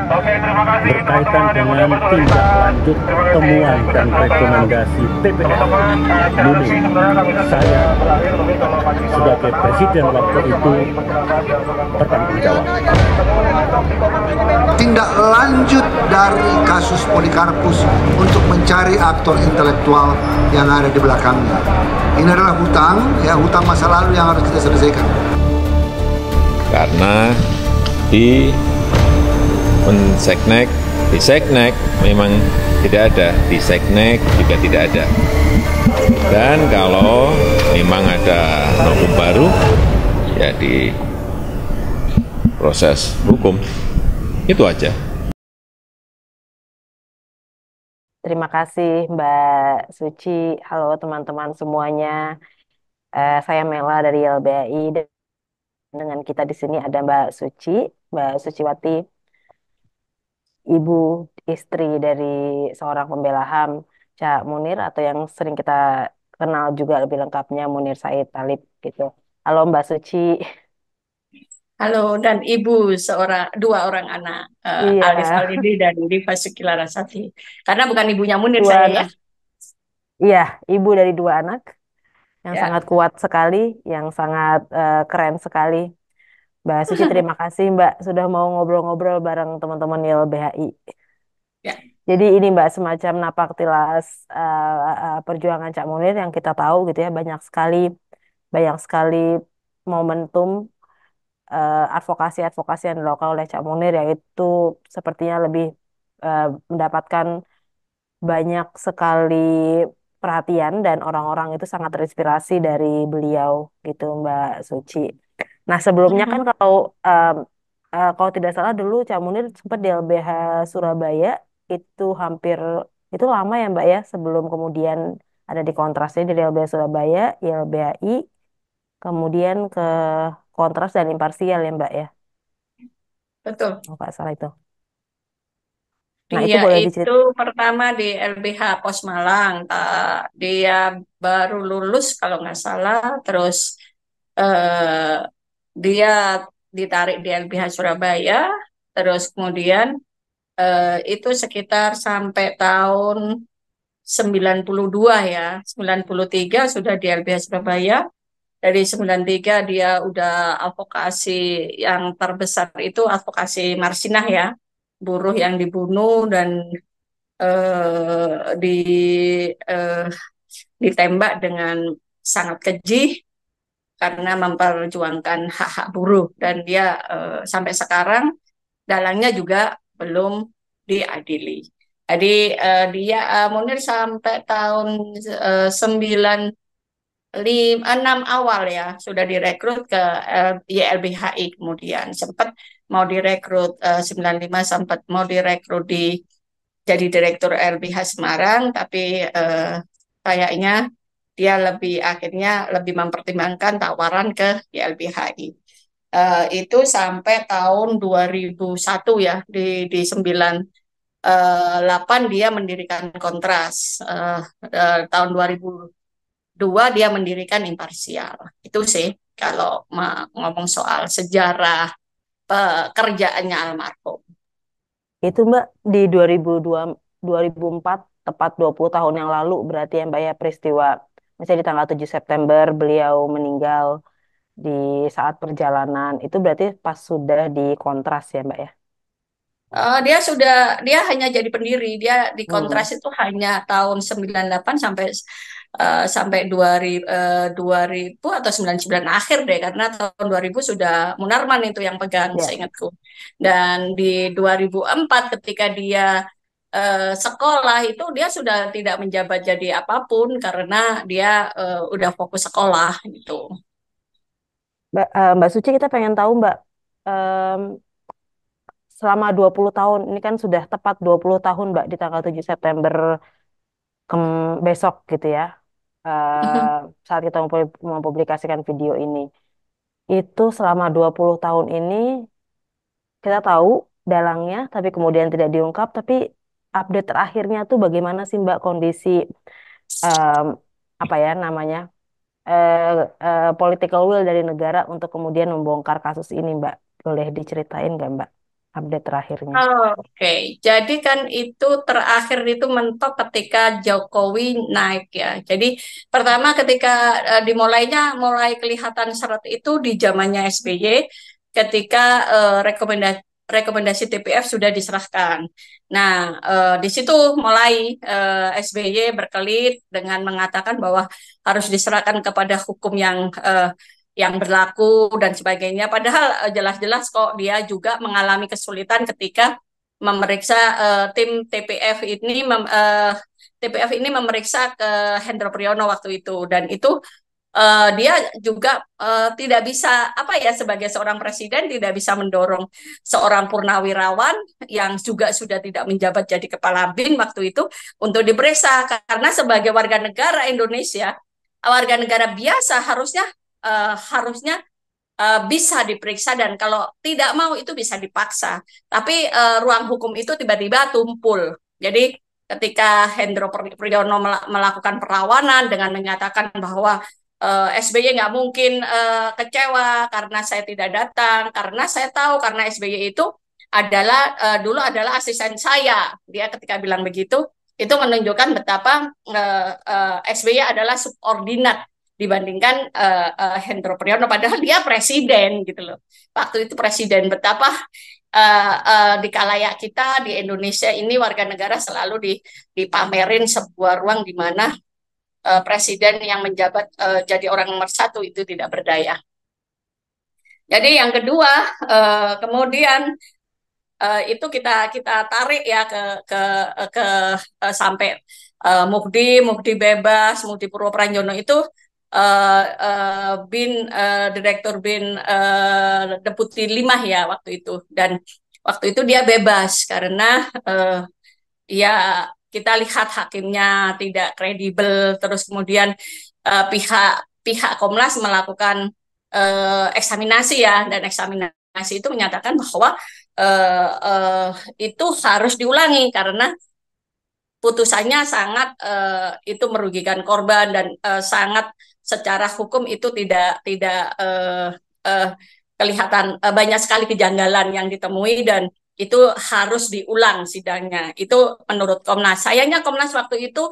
berkaitan dengan tindak lanjut temuan dan rekomendasi TPS Lulus. Saya sebagai presiden waktu itu bertanggung jawab. Tindak lanjut dari kasus Polikarpus untuk mencari aktor intelektual yang ada di belakangnya. Ini adalah hutang masa lalu yang harus kita selesaikan. Karena di Seknek memang tidak ada, di Seknek juga tidak ada. Dan kalau memang ada novum baru, ya di proses hukum. Itu aja. Terima kasih Mbak Suci. Halo teman-teman semuanya. Saya Mela dari YLBHI. Dengan kita di sini ada Mbak Suciwati, ibu istri dari seorang pembela HAM, Cak Munir, atau yang sering kita kenal juga lebih lengkapnya Munir Said Talib gitu. Halo Mbak Suci. Halo, dan ibu dua orang anak, Iya, Alif Alidi dan Diva Sukilarasati. Karena bukan ibunya Munir dua saya ya. anak. Iya, ibu dari dua anak yang Ya, sangat kuat sekali, yang sangat keren sekali. Mbak Suci, terima kasih Mbak sudah mau ngobrol-ngobrol bareng teman-teman YLBHI. ya, Jadi ini Mbak semacam napak tilas perjuangan Cak Munir yang kita tahu gitu ya, banyak sekali momentum advokasi-advokasi yang dilakukan oleh Cak Munir, yaitu sepertinya lebih mendapatkan banyak sekali perhatian dan orang-orang itu sangat terinspirasi dari beliau gitu Mbak Suci. Nah sebelumnya kan Mhm. kalau tidak salah dulu Cak Munir sempat di LBH Surabaya itu hampir itu lama ya Mbak ya sebelum kemudian ada di kontrasnya dari LBH Surabaya, YLBHI, kemudian ke kontras dan imparsial ya Mbak ya. Betul. Oh, Pak salah itu. Nah itu Dia boleh itu diceritain. pertama di LBH Pos Malang. Dia baru lulus kalau nggak salah. Terus eh, dia ditarik di LBH Surabaya. Terus kemudian itu sekitar sampai tahun 92 ya. 93 sudah di LBH Surabaya. Dari 93 dia udah advokasi yang terbesar itu advokasi Marsinah ya. Buruh yang dibunuh dan di eh, ditembak dengan sangat keji karena memperjuangkan hak-hak buruh dan dia sampai sekarang dalangnya juga belum diadili. Jadi dia Munir sampai tahun 96 awal ya sudah direkrut ke YLBHI, kemudian sempat mau direkrut 95, sempat mau direkrut jadi direktur LBH Semarang, tapi kayaknya dia akhirnya lebih mempertimbangkan tawaran ke YLBHI. Itu sampai tahun 2001 ya, di 98 dia mendirikan Kontras. Tahun 2002 dia mendirikan Imparsial. Itu sih kalau ngomong soal sejarah pekerjaannya almarhum. Itu Mbak di 2002, 2004, tepat 20 tahun yang lalu berarti ya Mbak ya peristiwa. Misalnya di tanggal 7 September beliau meninggal di saat perjalanan. Itu berarti pas sudah di kontras ya Mbak ya? Dia hanya jadi pendiri. Dia di Hmm. Kontras itu hanya tahun 98 sampai sampai 2000 atau 99 akhir deh, karena tahun 2000 sudah Munarman itu yang pegang Ya. seingatku. Dan di 2004 ketika dia sekolah itu dia sudah tidak menjabat jadi apapun karena dia udah fokus sekolah gitu. Mbak Suci kita pengen tahu Mbak, em, selama 20 tahun, ini kan sudah tepat 20 tahun Mbak di tanggal 7 September besok gitu ya, saat kita mempublikasikan video ini. Itu selama 20 tahun ini kita tahu dalangnya, tapi kemudian tidak diungkap, tapi update terakhirnya tuh bagaimana sih Mbak kondisi em, apa ya namanya eh, political will dari negara untuk kemudian membongkar kasus ini Mbak. Boleh diceritain nggak Mbak? update terakhirnya. Oke, jadi kan itu terakhir itu mentok ketika Jokowi naik ya. Jadi pertama ketika mulai kelihatan seret itu di zamannya SBY ketika rekomendasi TPF sudah diserahkan. Nah, di situ mulai SBY berkelit dengan mengatakan bahwa harus diserahkan kepada hukum yang berlaku dan sebagainya. Padahal jelas-jelas kok dia juga mengalami kesulitan ketika memeriksa tim TPF ini memeriksa ke Hendro Priyono waktu itu dan itu dia juga tidak bisa apa ya sebagai seorang presiden tidak bisa mendorong seorang purnawirawan yang juga sudah tidak menjabat jadi kepala BIN waktu itu untuk diperiksa karena sebagai warga negara Indonesia, warga negara biasa harusnya bisa diperiksa dan kalau tidak mau itu bisa dipaksa. Tapi ruang hukum itu tiba-tiba tumpul. Jadi ketika Hendro Priyono melakukan perlawanan dengan menyatakan bahwa SBY nggak mungkin kecewa karena saya tidak datang, karena saya tahu karena SBY itu dulu adalah asisten saya. Dia ketika bilang begitu, itu menunjukkan betapa SBY adalah subordinat dibandingkan Hendro Priyono padahal dia presiden gitu loh waktu itu presiden betapa di kalayak kita di Indonesia ini warga negara selalu dipamerin sebuah ruang di mana presiden yang menjabat jadi orang nomor satu itu tidak berdaya. Jadi yang kedua kemudian itu kita tarik ya ke sampai Mukdi bebas, Mukdi Purwopranjono itu Direktur BIN Deputi 5 ya waktu itu dan waktu itu dia bebas karena ya kita lihat hakimnya tidak kredibel terus kemudian pihak pihak Komnas melakukan eksaminasi ya dan eksaminasi itu menyatakan bahwa itu harus diulangi karena putusannya sangat itu merugikan korban dan sangat secara hukum itu tidak kelihatan banyak sekali kejanggalan yang ditemui dan itu harus diulang sidangnya. Itu menurut Komnas. Sayangnya Komnas waktu itu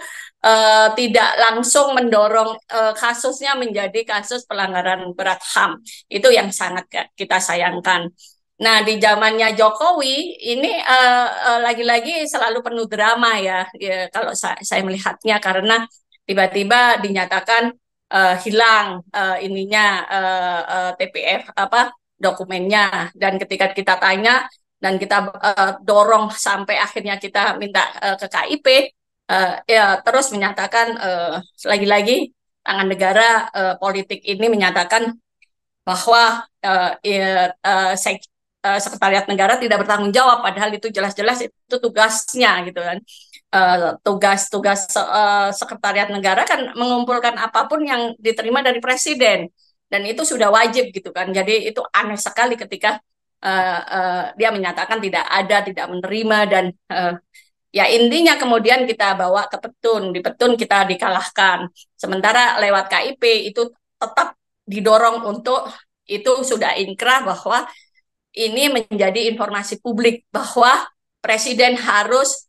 tidak langsung mendorong kasusnya menjadi kasus pelanggaran berat HAM. Itu yang sangat kita sayangkan. Nah, di zamannya Jokowi ini lagi-lagi selalu penuh drama ya kalau saya melihatnya karena tiba-tiba dinyatakan hilang TPF apa dokumennya dan ketika kita tanya dan kita dorong sampai akhirnya kita minta ke KIP ya terus menyatakan lagi-lagi tangan negara politik ini menyatakan bahwa Sekretariat Negara tidak bertanggung jawab padahal itu jelas-jelas itu tugasnya gitu kan. Tugas-tugas Sekretariat Negara kan mengumpulkan apapun yang diterima dari presiden dan itu sudah wajib gitu kan. Jadi itu aneh sekali ketika dia menyatakan tidak menerima dan ya intinya kemudian kita bawa ke Petun, di Petun kita dikalahkan. Sementara lewat KIP itu tetap didorong untuk itu sudah inkrah bahwa ini menjadi informasi publik bahwa presiden harus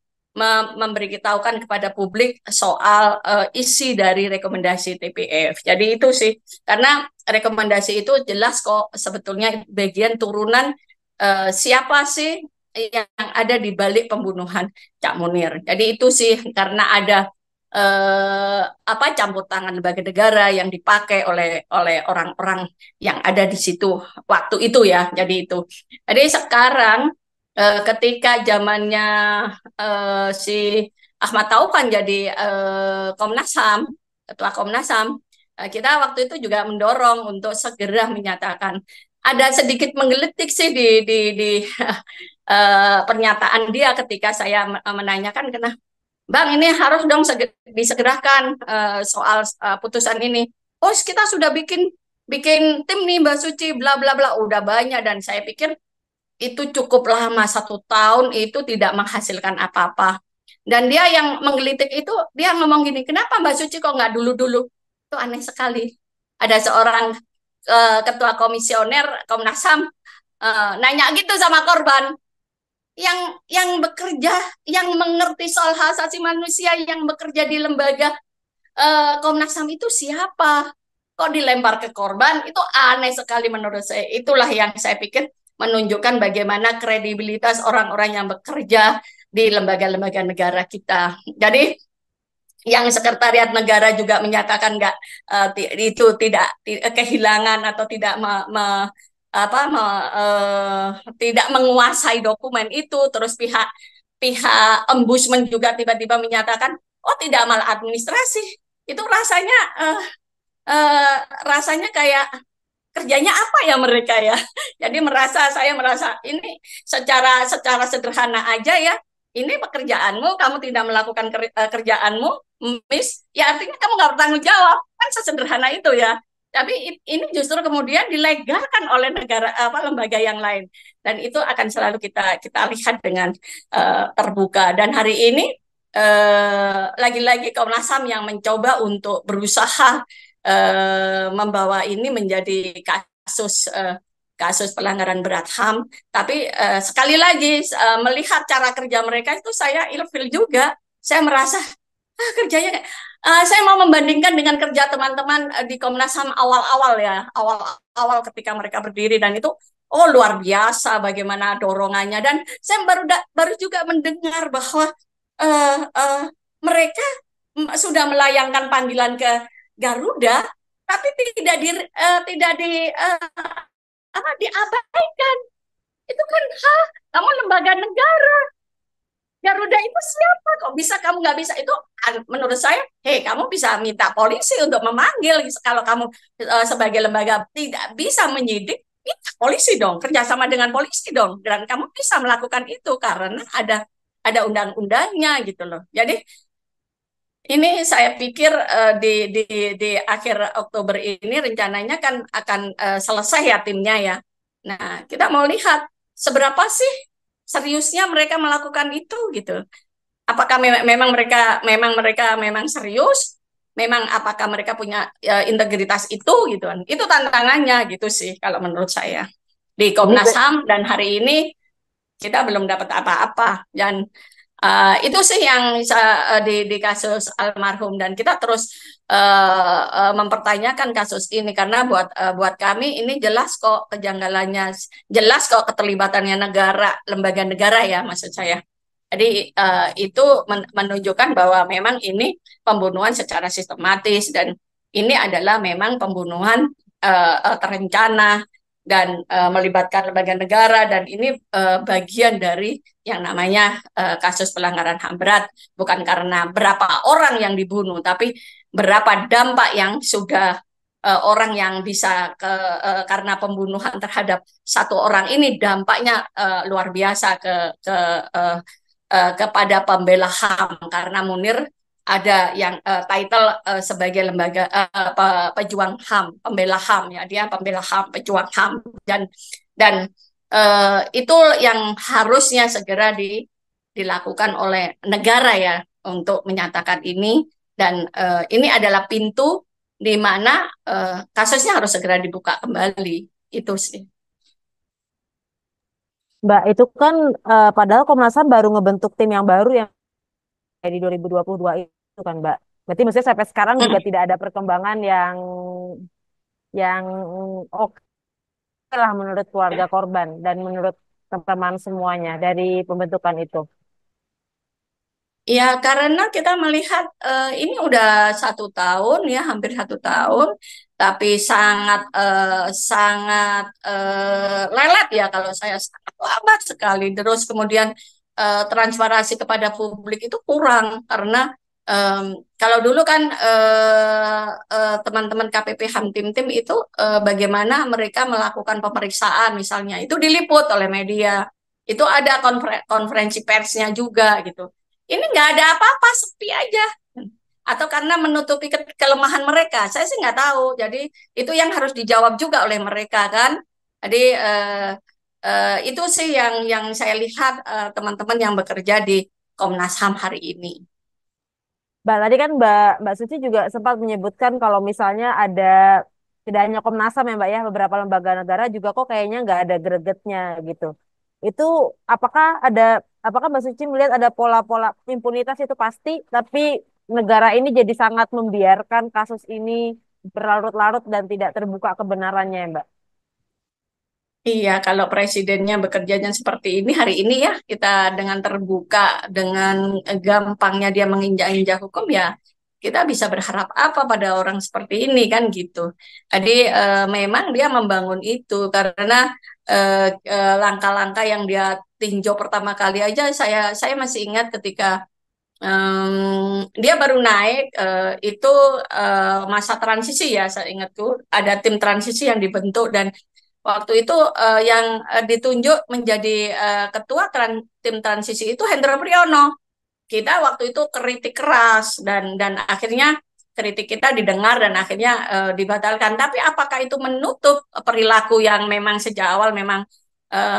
memberitahukan kepada publik soal isi dari rekomendasi TPF. Jadi itu sih, karena rekomendasi itu jelas kok sebetulnya bagian turunan siapa sih yang ada di balik pembunuhan Cak Munir. Jadi itu sih karena ada campur tangan lembaga negara yang dipakai oleh orang-orang yang ada di situ waktu itu ya. Jadi sekarang ketika zamannya si Ahmad Taufan jadi Komnas HAM, ketua Komnas HAM, kita waktu itu juga mendorong untuk segera menyatakan ada sedikit menggelitik sih di pernyataan dia ketika saya menanyakan kenapa Bang, ini harus dong disegerakan soal putusan ini. Oh, kita sudah bikin tim nih Mbak Suci, bla bla bla, udah banyak dan saya pikir itu cukup lama 1 tahun itu tidak menghasilkan apa-apa. Dan dia yang menggelitik itu dia ngomong gini, kenapa Mbak Suci kok nggak dulu-dulu? Itu aneh sekali. Ada seorang ketua komisioner Komnas HAM nanya gitu sama korban. yang bekerja, yang mengerti soal hak asasi manusia, yang bekerja di lembaga Komnas HAM itu siapa? Kok dilempar ke korban? Itu aneh sekali menurut saya. Itulah yang saya pikir menunjukkan bagaimana kredibilitas orang-orang yang bekerja di lembaga-lembaga negara kita. Jadi yang sekretariat negara juga menyatakan nggak itu tidak kehilangan atau tidak apa tidak menguasai dokumen itu. Terus pihak pihak ombudsman juga tiba-tiba menyatakan oh tidak maladministrasi. Itu eh, eh, rasanya kayak kerjanya apa ya mereka ya. Jadi saya merasa ini secara secara sederhana aja ya. Ini pekerjaanmu, kamu tidak melakukan kerjaanmu, miss, ya artinya kamu nggak bertanggung jawab. Kan sesederhana itu ya. Tapi ini justru kemudian dilegalkan oleh negara apa lembaga yang lain, dan itu akan selalu kita kita lihat dengan terbuka. Dan hari ini lagi-lagi Komnas HAM yang mencoba untuk berusaha membawa ini menjadi kasus kasus pelanggaran berat HAM. Tapi sekali lagi melihat cara kerja mereka itu saya ilfil juga. Saya merasa kerjanya saya mau membandingkan dengan kerja teman-teman di Komnas HAM awal-awal ya, awal-awal ketika mereka berdiri, dan itu oh luar biasa bagaimana dorongannya. Dan saya baru juga mendengar bahwa uh, uh, mereka sudah melayangkan panggilan ke Garuda, tapi tidak diabaikan. Itu kan hak, kamu lembaga negara. Garuda itu siapa? Kok bisa kamu nggak bisa? Itu menurut saya, hei kamu bisa minta polisi untuk memanggil. Kalau kamu sebagai lembaga tidak bisa menyidik, minta polisi dong, kerjasama dengan polisi dong. Dan kamu bisa melakukan itu karena ada undang-undangnya gitu loh. Jadi ini saya pikir di akhir Oktober ini rencananya kan akan selesai ya timnya ya. Nah, kita mau lihat seberapa sih seriusnya mereka melakukan itu gitu. Apakah memang serius? Memang apakah mereka punya integritas itu gitu kan? Itu tantangannya gitu sih kalau menurut saya. Di Jadi Komnas HAM dan hari ini kita belum dapat apa-apa, dan itu sih yang di kasus almarhum, dan kita terus mempertanyakan kasus ini karena buat kami ini jelas kok kejanggalannya, jelas kok keterlibatannya negara, lembaga negara ya maksud saya. Jadi itu menunjukkan bahwa memang ini pembunuhan secara sistematis, dan ini adalah memang pembunuhan terencana dan melibatkan lembaga negara, dan ini bagian dari yang namanya kasus pelanggaran HAM berat, bukan karena berapa orang yang dibunuh, tapi berapa dampak yang sudah orang yang bisa karena pembunuhan terhadap satu orang ini dampaknya luar biasa uh, kepada pembela HAM, karena Munir ada yang title sebagai lembaga pejuang HAM, pembela HAM ya, dia pembela HAM, pejuang HAM, dan itu yang harusnya segera dilakukan oleh negara ya untuk menyatakan ini, dan ini adalah pintu di mana kasusnya harus segera dibuka kembali itu sih. Mbak, itu kan padahal Komnas HAM baru ngebentuk tim yang baru yang di 2022 itu kan, Mbak. Berarti maksudnya sampai sekarang juga tidak ada perkembangan yang oke lah menurut keluarga korban dan menurut teman-teman semuanya dari pembentukan itu. Ya, karena kita melihat ini udah 1 tahun ya, hampir 1 tahun, tapi sangat lelet ya kalau saya, sangat lambat sekali. Terus kemudian transparansi kepada publik itu kurang karena em, kalau dulu kan teman-teman KPP HAM tim-tim itu bagaimana mereka melakukan pemeriksaan misalnya itu diliput oleh media, itu ada konferensi persnya juga gitu. Ini nggak ada apa-apa, sepi aja. Atau karena menutupi kelemahan mereka, saya sih nggak tahu. Jadi itu yang harus dijawab juga oleh mereka kan. Jadi itu sih yang saya lihat teman-teman yang bekerja di Komnas HAM hari ini. Mbak, tadi kan Mbak Suci juga sempat menyebutkan kalau misalnya ada tidak hanya Komnas HAM ya Mbak ya, beberapa lembaga negara juga kok kayaknya nggak ada gregetnya gitu. Itu apakah ada apakah Mbak Suci melihat ada pola-pola impunitas itu pasti, tapi negara ini jadi sangat membiarkan kasus ini berlarut-larut dan tidak terbuka kebenarannya, Mbak? Iya, kalau presidennya bekerjanya seperti ini hari ini ya, kita dengan terbuka, dengan gampangnya dia menginjak-injak hukum ya, kita bisa berharap apa pada orang seperti ini kan gitu. Jadi memang dia membangun itu karena langkah-langkah yang dia tinjau pertama kali aja saya masih ingat ketika dia baru naik itu masa transisi ya saya ingatku ada tim transisi yang dibentuk dan waktu itu yang ditunjuk menjadi ketua tim transisi itu Hendro Priyono. Kita waktu itu kritik keras dan akhirnya kritik kita didengar dan akhirnya dibatalkan. Tapi apakah itu menutup perilaku yang memang sejak awal memang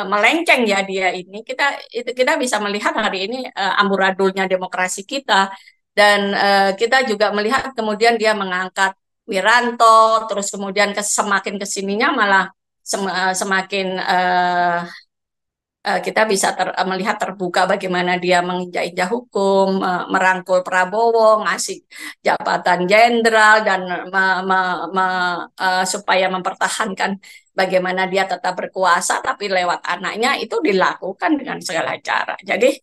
melenceng ya dia ini? Kita bisa melihat hari ini amburadulnya demokrasi kita dan kita juga melihat kemudian dia mengangkat Wiranto, terus kemudian semakin kesininya malah semakin kita bisa melihat terbuka bagaimana dia menginjak-injak hukum, merangkul Prabowo, ngasih jabatan jenderal dan supaya mempertahankan bagaimana dia tetap berkuasa, tapi lewat anaknya itu dilakukan dengan segala cara. Jadi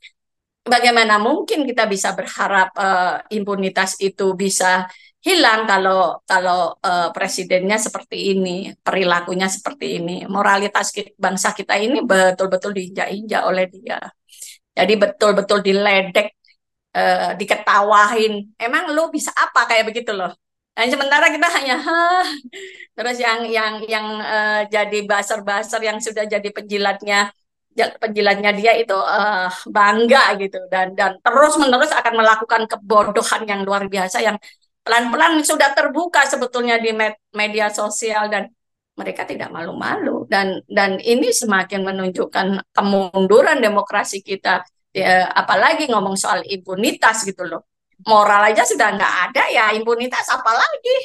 bagaimana mungkin kita bisa berharap impunitas itu bisa hilang kalau kalau presidennya seperti ini, perilakunya seperti ini, moralitas bangsa kita ini betul-betul diinjak-injak oleh dia. Jadi betul-betul diledek, diketawain. Emang lu bisa apa kayak begitu loh? Dan sementara kita hanya, hah, terus yang jadi buzzer-buzzer yang sudah jadi penjilatnya dia itu bangga gitu dan terus menerus akan melakukan kebodohan yang luar biasa yang pelan-pelan sudah terbuka sebetulnya di media sosial dan mereka tidak malu-malu dan ini semakin menunjukkan kemunduran demokrasi kita ya, apalagi ngomong soal impunitas gitu loh, moral aja sudah nggak ada ya impunitas apalagi.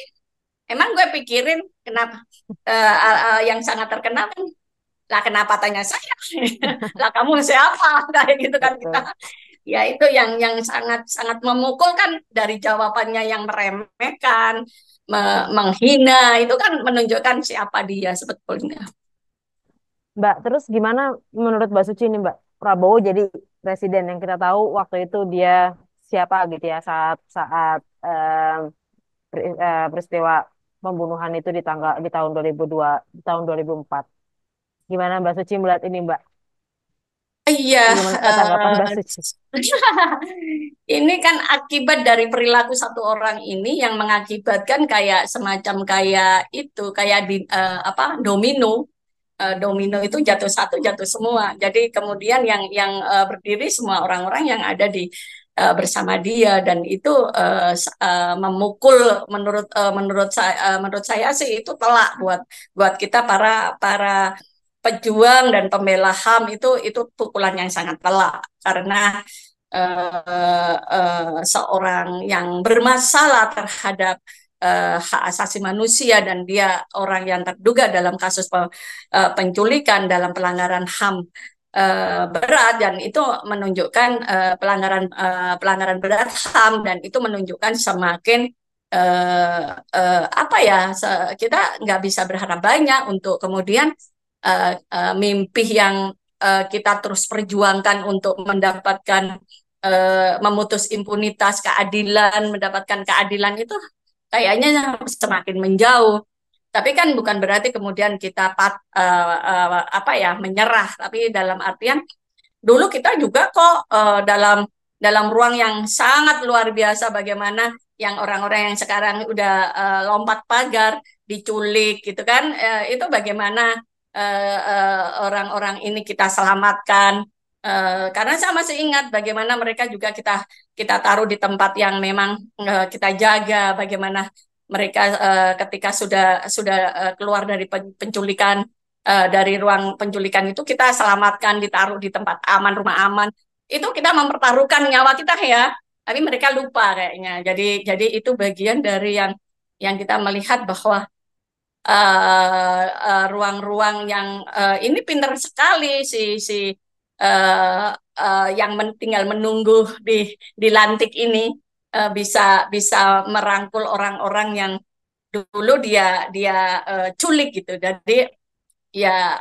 Emang gue pikirin kenapa yang sangat terkenal kan, lah kenapa tanya saya? Lah kamu siapa? Kayak gitu kan kita. Betul. Ya itu yang sangat sangat memukul kan dari jawabannya yang meremehkan, menghina itu kan menunjukkan siapa dia sebetulnya. Mbak, terus gimana menurut Mbak Suci ini, Mbak? Prabowo jadi presiden yang kita tahu waktu itu dia siapa gitu ya saat saat peristiwa pembunuhan itu di tahun 2002, di tahun 2004. Gimana Mbak Suci melihat ini, Mbak? Iya, Bagaimana tanggapan Mbak Suci? ini kan akibat dari perilaku satu orang ini yang mengakibatkan kayak semacam kayak itu kayak di apa domino. Domino itu jatuh satu jatuh semua. Jadi kemudian yang berdiri semua orang-orang yang ada di bersama dia dan itu memukul menurut saya sih itu telak buat buat kita para para pejuang dan pembela HAM itu pukulan yang sangat telak karena seorang yang bermasalah terhadap hak asasi manusia dan dia orang yang terduga dalam kasus penculikan dalam pelanggaran HAM berat dan itu menunjukkan pelanggaran berat HAM dan itu menunjukkan semakin apa ya kita nggak bisa berharap banyak untuk kemudian mimpi yang kita terus perjuangkan untuk mendapatkan memutus impunitas keadilan mendapatkan keadilan itu kayaknya semakin menjauh. Tapi kan bukan berarti kemudian kita apa ya menyerah. Tapi dalam artian dulu kita juga kok dalam dalam ruang yang sangat luar biasa bagaimana yang orang-orang yang sekarang udah lompat pagar, diculik gitu kan, itu bagaimana orang-orang ini kita selamatkan. Karena saya masih ingat bagaimana mereka juga kita kita taruh di tempat yang memang kita jaga, bagaimana mereka ketika sudah keluar dari penculikan dari ruang penculikan itu kita selamatkan, ditaruh di tempat aman, rumah aman. Itu kita mempertaruhkan nyawa kita ya, tapi mereka lupa kayaknya. Jadi itu bagian dari yang kita melihat bahwa ruang-ruang yang ini pinter sekali si tinggal menunggu dilantik ini bisa bisa merangkul orang-orang yang dulu dia dia culik gitu. Jadi ya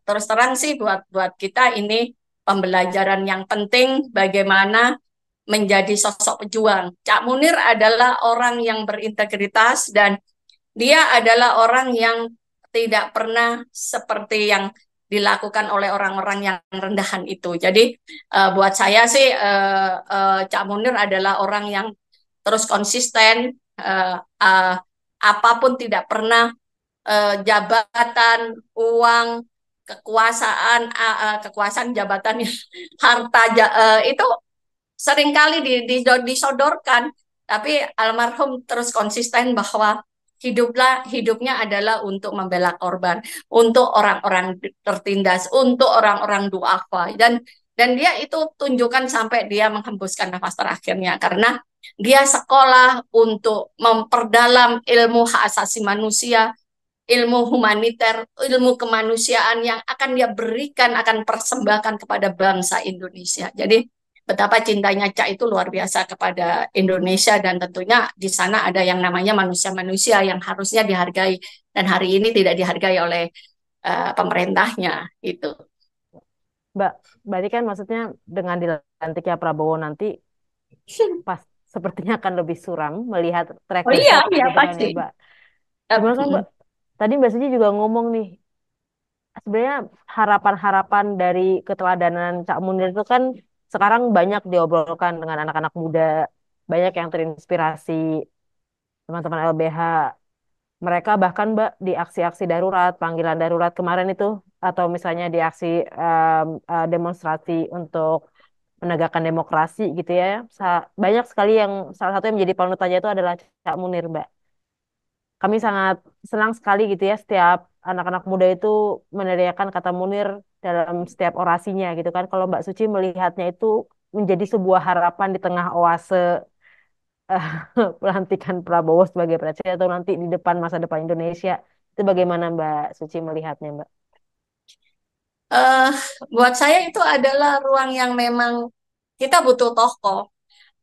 terus terang sih buat buat kita ini pembelajaran yang penting bagaimana menjadi sosok pejuang. Cak Munir adalah orang yang berintegritas dan dia adalah orang yang tidak pernah seperti yang dilakukan oleh orang-orang yang rendahan itu. Jadi buat saya sih Cak Munir adalah orang yang terus konsisten, apapun tidak pernah jabatan, uang, kekuasaan, jabatan, harta itu seringkali disodorkan, tapi almarhum terus konsisten bahwa hidupnya adalah untuk membela korban, untuk orang-orang tertindas, untuk orang-orang duafa, dan dia itu tunjukkan sampai dia menghembuskan nafas terakhirnya karena dia sekolah untuk memperdalam ilmu hak asasi manusia, ilmu humaniter, ilmu kemanusiaan yang akan dia berikan, akan persembahkan kepada bangsa Indonesia. Jadi betapa cintanya Cak itu luar biasa kepada Indonesia dan tentunya di sana ada yang namanya manusia-manusia yang harusnya dihargai dan hari ini tidak dihargai oleh pemerintahnya itu. Mbak, berarti kan maksudnya dengan dilantiknya Prabowo nanti pas sepertinya akan lebih suram melihat track Oh iya, record iya gitu kan ya pasti. Mbak. Gimana kan Mbak? Tadi Mbak Suci juga ngomong nih, sebenarnya harapan-harapan dari keteladanan Cak Munir itu kan sekarang banyak diobrolkan dengan anak-anak muda, banyak yang terinspirasi teman-teman LBH. Mereka bahkan Mbak di aksi-aksi darurat, panggilan darurat kemarin itu, atau misalnya di aksi demonstrasi untuk menegakkan demokrasi gitu ya. Banyak sekali yang salah satu yang menjadi panutannya itu adalah Cak Munir, Mbak. Kami sangat senang sekali gitu ya setiap anak-anak muda itu meneriakan kata Munir dalam setiap orasinya gitu kan. Kalau Mbak Suci melihatnya itu menjadi sebuah harapan di tengah oase eh, pelantikan Prabowo sebagai presiden atau nanti di depan masa depan Indonesia. Itu bagaimana Mbak Suci melihatnya, Mbak? Eh, Buat saya itu adalah ruang yang memang kita butuh tokoh,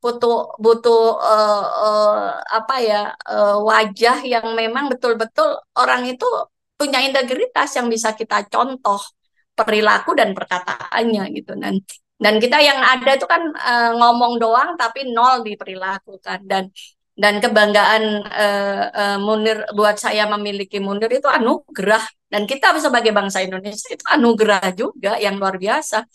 butuh butuh apa ya, wajah yang memang betul-betul orang itu punya integritas yang bisa kita contoh perilaku dan perkataannya gitu. Dan kita yang ada itu kan ngomong doang tapi nol di perilaku kan. Dan kebanggaan Munir, buat saya memiliki Munir itu anugerah, dan kita sebagai bangsa Indonesia itu anugerah juga yang luar biasa.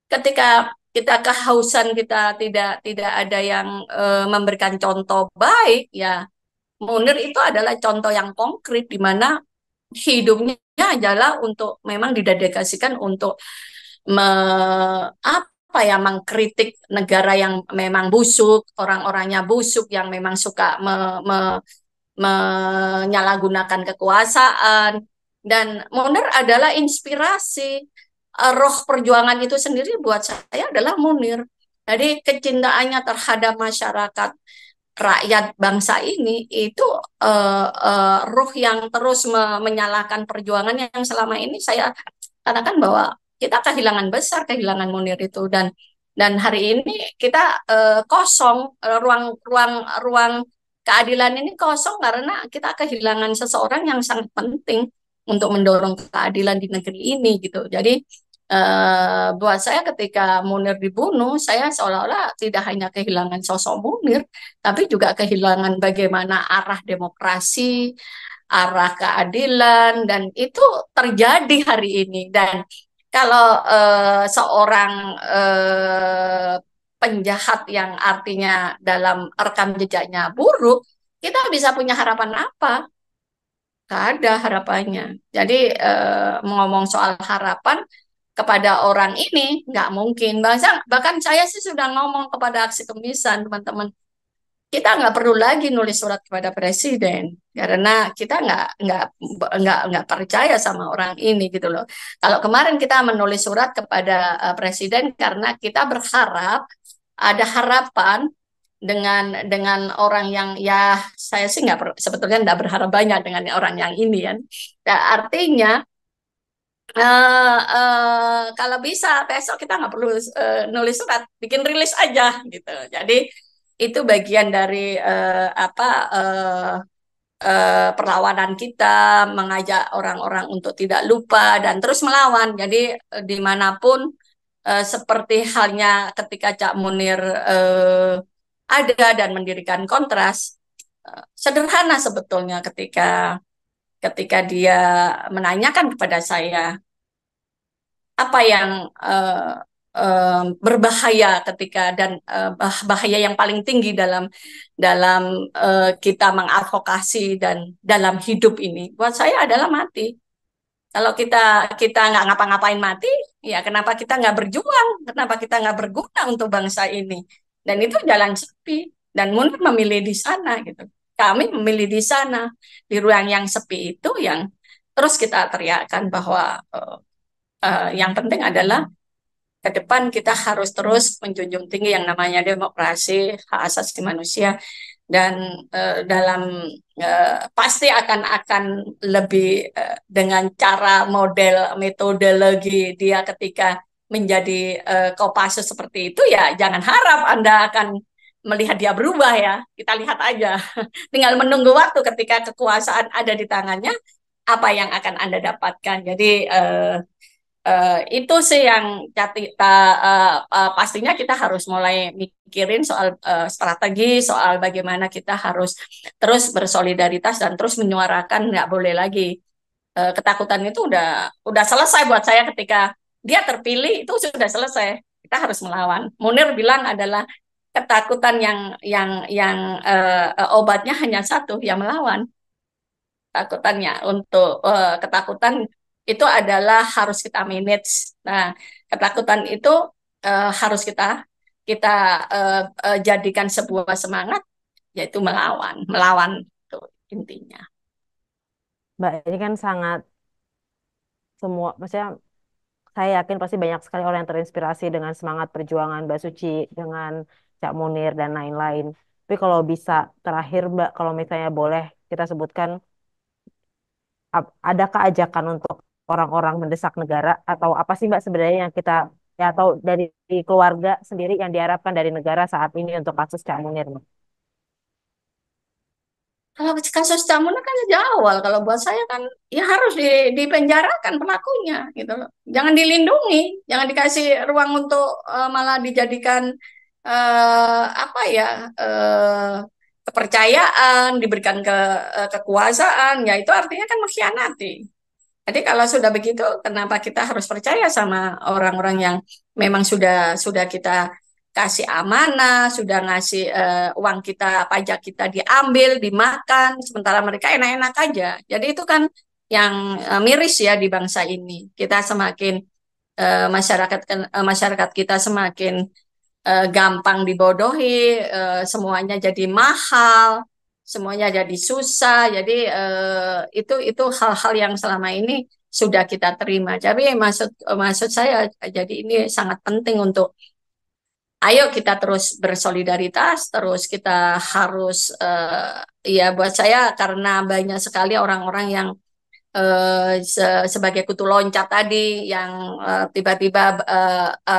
Ketika kita kehausan, kita tidak ada yang memberikan contoh baik, ya Munir itu adalah contoh yang konkret di mana hidupnya adalah untuk memang didedikasikan untuk apa ya, mengkritik negara yang memang busuk, orang-orangnya busuk, yang memang suka menyalahgunakan kekuasaan. Dan Munir adalah inspirasi. Roh perjuangan itu sendiri buat saya adalah Munir. Jadi kecintaannya terhadap masyarakat, rakyat bangsa ini itu ruh yang terus menyalakan perjuangan yang selama ini saya katakan bahwa kita kehilangan besar, kehilangan Munir itu. Dan hari ini kita kosong, ruang keadilan ini kosong karena kita kehilangan seseorang yang sangat penting untuk mendorong keadilan di negeri ini gitu. Jadi buat saya ketika Munir dibunuh, saya seolah-olah tidak hanya kehilangan sosok Munir, tapi juga kehilangan bagaimana arah demokrasi, arah keadilan, dan itu terjadi hari ini. Dan kalau seorang penjahat yang artinya dalam rekam jejaknya buruk, kita bisa punya harapan apa? Gak ada harapannya. Jadi ngomong soal harapan kepada orang ini nggak mungkin. Bahkan saya sih sudah ngomong kepada aksi kemisan, teman-teman, kita nggak perlu lagi nulis surat kepada presiden karena kita nggak percaya sama orang ini gitu loh. Kalau kemarin kita menulis surat kepada presiden karena kita berharap, ada harapan dengan orang yang, ya saya sih sebetulnya nggak berharap banyak dengan orang yang ini kan. Ya, artinya Kalau bisa besok kita nggak perlu nulis surat, bikin rilis aja gitu. Jadi itu bagian dari apa perlawanan kita, mengajak orang-orang untuk tidak lupa dan terus melawan. Jadi dimanapun seperti halnya ketika Cak Munir ada dan mendirikan Kontras, sederhana sebetulnya ketika ketika dia menanyakan kepada saya apa yang berbahaya ketika dan bahaya yang paling tinggi dalam dalam kita mengadvokasi dan dalam hidup ini buat saya adalah mati. Kalau kita kita nggak ngapa-ngapain mati, ya kenapa kita nggak berjuang? Kenapa kita nggak berguna untuk bangsa ini? Dan itu jalan sepi. Dan Munir memilih di sana gitu. Kami memilih di sana di ruang yang sepi itu yang terus kita teriakkan bahwa yang penting adalah ke depan kita harus terus menjunjung tinggi yang namanya demokrasi, hak asasi manusia, dan dalam pasti akan lebih dengan cara model metodologi dia ketika menjadi Kopassus seperti itu ya jangan harap Anda akan melihat dia berubah ya. Kita lihat aja. Tinggal menunggu waktu ketika kekuasaan ada di tangannya apa yang akan Anda dapatkan. Jadi itu sih yang pastinya kita harus mulai mikirin soal strategi, soal bagaimana kita harus terus bersolidaritas dan terus menyuarakan nggak boleh lagi ketakutan itu udah selesai buat saya ketika dia terpilih itu sudah selesai. Kita harus melawan. Munir bilang adalah ketakutan yang obatnya hanya satu, ya melawan ketakutannya untuk ketakutan itu adalah harus kita manage. Nah, ketakutan itu harus kita jadikan sebuah semangat, yaitu melawan, melawan itu intinya. Mbak, ini kan sangat semua, maksudnya saya yakin pasti banyak sekali orang yang terinspirasi dengan semangat perjuangan Mbak Suci, dengan Cak Munir dan lain-lain. Tapi kalau bisa terakhir Mbak, kalau misalnya boleh kita sebutkan, adakah ajakan untuk orang-orang mendesak negara atau apa sih Mbak sebenarnya yang kita ya atau dari keluarga sendiri yang diharapkan dari negara saat ini untuk kasus Cak Munir, Mbak? Kalau kasus Camuna kan sejak awal, kalau buat saya kan ya harus dipenjarakan pelakunya gitu loh. Jangan dilindungi, jangan dikasih ruang untuk malah dijadikan apa ya kepercayaan, diberikan kekuasaan, ya itu artinya kan mengkhianati. Jadi kalau sudah begitu, kenapa kita harus percaya sama orang-orang yang memang sudah kita kasih amanah, sudah ngasih uang kita, pajak kita diambil, dimakan, sementara mereka enak-enak aja. Jadi itu kan yang miris ya di bangsa ini. Kita semakin masyarakat kita semakin gampang dibodohi, semuanya jadi mahal, semuanya jadi susah. Jadi itu hal-hal yang selama ini sudah kita terima. Jadi maksud maksud saya jadi ini sangat penting untuk ayo kita terus bersolidaritas, terus kita harus ya buat saya karena banyak sekali orang-orang yang sebagai kutu loncat tadi yang tiba-tiba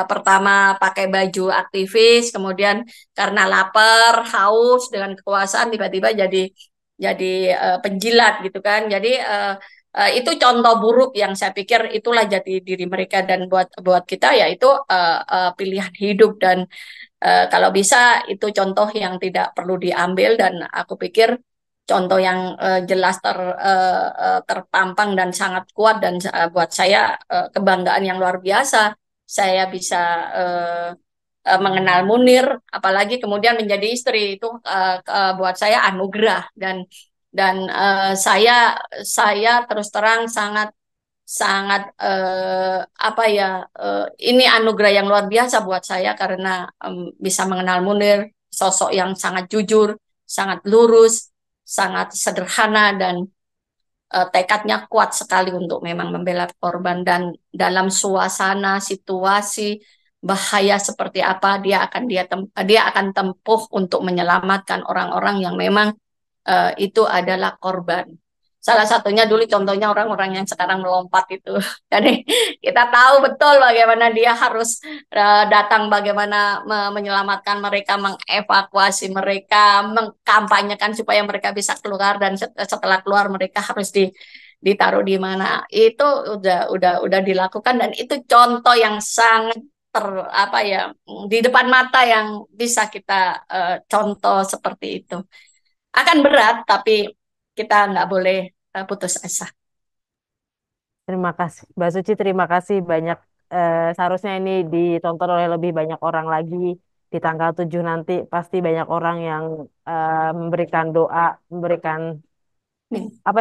pertama pakai baju aktivis, kemudian karena lapar, haus dengan kekuasaan tiba-tiba jadi penjilat gitu kan. Jadi itu contoh buruk yang saya pikir itulah jati diri mereka dan buat buat kita ya itu pilihan hidup dan kalau bisa itu contoh yang tidak perlu diambil dan aku pikir contoh yang jelas terpampang dan sangat kuat dan buat saya kebanggaan yang luar biasa. Saya bisa mengenal Munir, apalagi kemudian menjadi istri itu buat saya anugerah dan saya terus terang sangat sangat apa ya ini anugerah yang luar biasa buat saya karena bisa mengenal Munir, sosok yang sangat jujur, sangat lurus, sangat sederhana dan tekadnya kuat sekali untuk memang membela korban dan dalam suasana situasi bahaya seperti apa dia akan tempuh untuk menyelamatkan orang-orang yang memang itu adalah korban. salah satunya dulu contohnya orang-orang yang sekarang melompat itu. Jadi kita tahu betul bagaimana dia harus datang, bagaimana menyelamatkan mereka, mengevakuasi mereka, mengkampanyekan supaya mereka bisa keluar, dan setelah keluar mereka harus ditaruh di mana. Itu udah dilakukan, dan itu contoh yang sangat apa ya, di depan mata yang bisa kita contoh seperti itu. Akan berat, tapi kita nggak boleh putus asa. Terima kasih, Mbak Suci. Terima kasih banyak. Seharusnya ini ditonton oleh lebih banyak orang lagi di tanggal 7 nanti. Pasti banyak orang yang memberikan doa, memberikan apa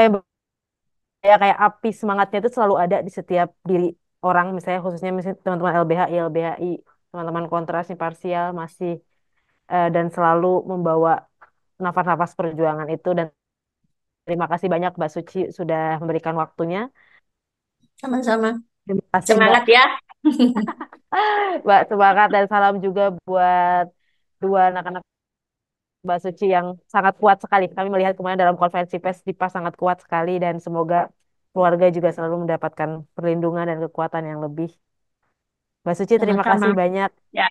ya, kayak api semangatnya itu selalu ada di setiap diri orang. Misalnya khususnya misalnya teman-teman LBH, YLBHI, teman-teman Kontras, Imparsial masih dan selalu membawa nafas-nafas perjuangan itu. Dan terima kasih banyak Mbak Suci sudah memberikan waktunya. Sama-sama. Terima kasih Mbak. Semangat ya. Mbak, semangat dan salam juga buat dua anak-anak Mbak Suci yang sangat kuat sekali. Kami melihat kemarin dalam konferensi pers Dipa sangat kuat sekali, dan semoga keluarga juga selalu mendapatkan perlindungan dan kekuatan yang lebih. Mbak Suci, terima Sama-sama. kasih banyak. Ya.